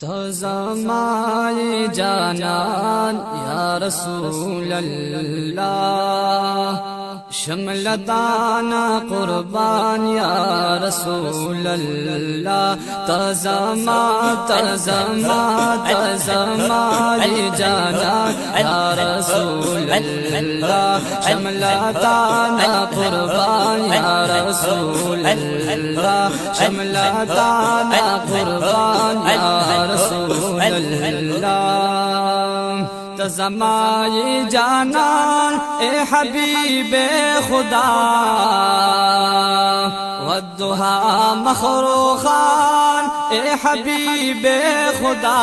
तो ज़माए जानान या रसूल अल्लाह, शमलताना कुर्बान या रसूल अल्लाह। तज़माए जानान या रसूल अल्लाह, शमलताना कुर्बान या रसूल अल्लाह, शमलताना कुर्बान या रसूल अल्लाह। तज़माए जानान ए हबीबे खुदा, वद्दुहा मखरूखान ए हबीबे खुदा,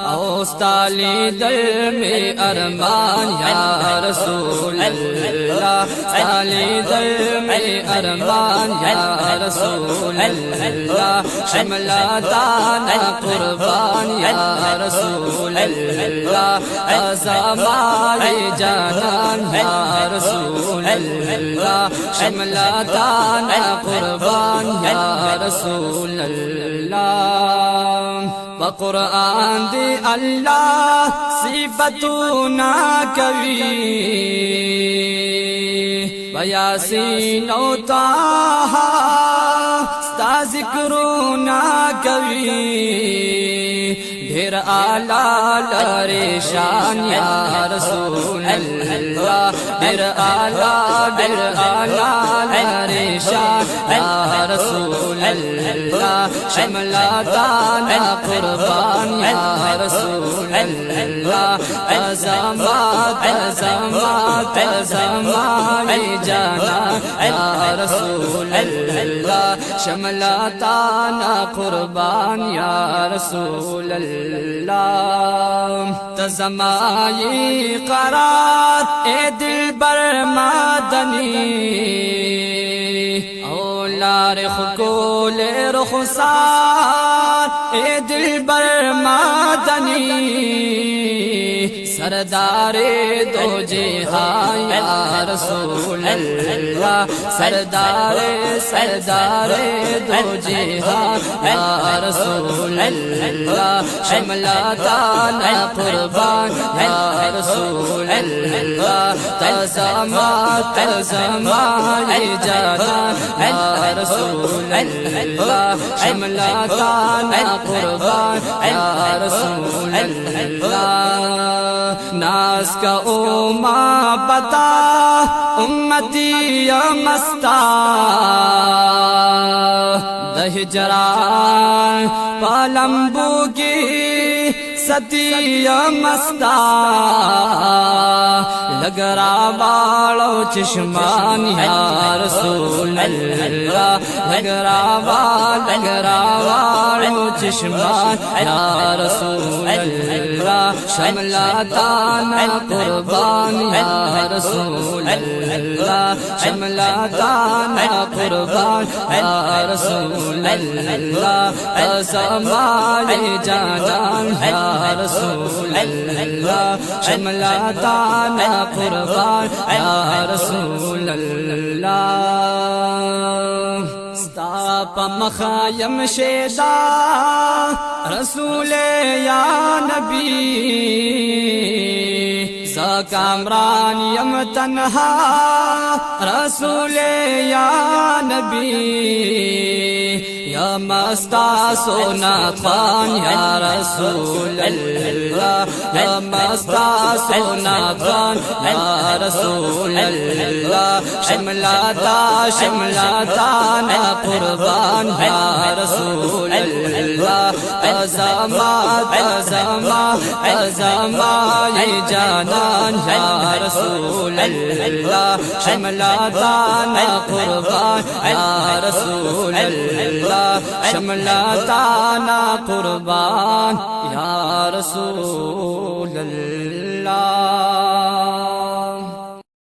औस्ताली दल में अरमान या रसूल अल्लाह, ताली दल में अरमान या रसूल अल्लाह, शमलताना कुर्बान या रसूल अल्लाह। तज़माए जानान या रसूल अल्लाह, शमलताना कुर्बान या रसूल अल्लाह। क़ुरआन दे अल्लाह सिफ़तू ना कवी, यासीन ओ ताहा स्ता ज़िक्रो ना कवी, ढेर आला लरेशान या रसूल अल्लाह, ढेर आला लरेशान या रसूल अल्लाह, शमलताना कुर्बान या रसूल अल्लाह। तज़माए जानान या रसूल अल्लाह, शमलताना कुर्बान या रसूल अल्लाह। तज़माए क़रार ए दिलबर मादनी, औलार खुकोल रुखसार ए दिलबर मादनी, सरदारे दो जहां या रसूल अल्लाह, सरदारे दो जहां या रसूल अल्लाह, शमलताना कुर्बान या रसूल अल्लाह। तज़माए जानान या रसूल अल्लाह, शमलताना कुर्बान या रसूल अल्लाह। नाज़ का उम्मा बता उम्मती या मस्ता, दहजरान पालम्बू की सतिया मस्ता, लगरा वालो चश्मान या रसूल अल्लाह, लगरा वालो चश्मान या रसूल अल्लाह, शमलताना कुर्बान या रसूल अल्लाह, शमलताना कुर्बान या रसूल अल्लाह। तज़माए जानान या रसूल अल्लाह, शमलताना कुर्बान या रसूल अल्लाह। स्ताप मखायम शेदा रसूल या नबी, कामरान यम तन्हा रसूल या नबी, या मस्ता सोना खान या रसूल अल्लाह, या मस्ता सोना खान या रसूल अल्लाह, शमलताना कुर्बान या रसूल अल्लाह। तज़माए जानान या रसूल अल्लाह, शमलताना कुर्बान या रसूल अल्लाह, शमलताना कुर्बान या रसूल अल्लाह।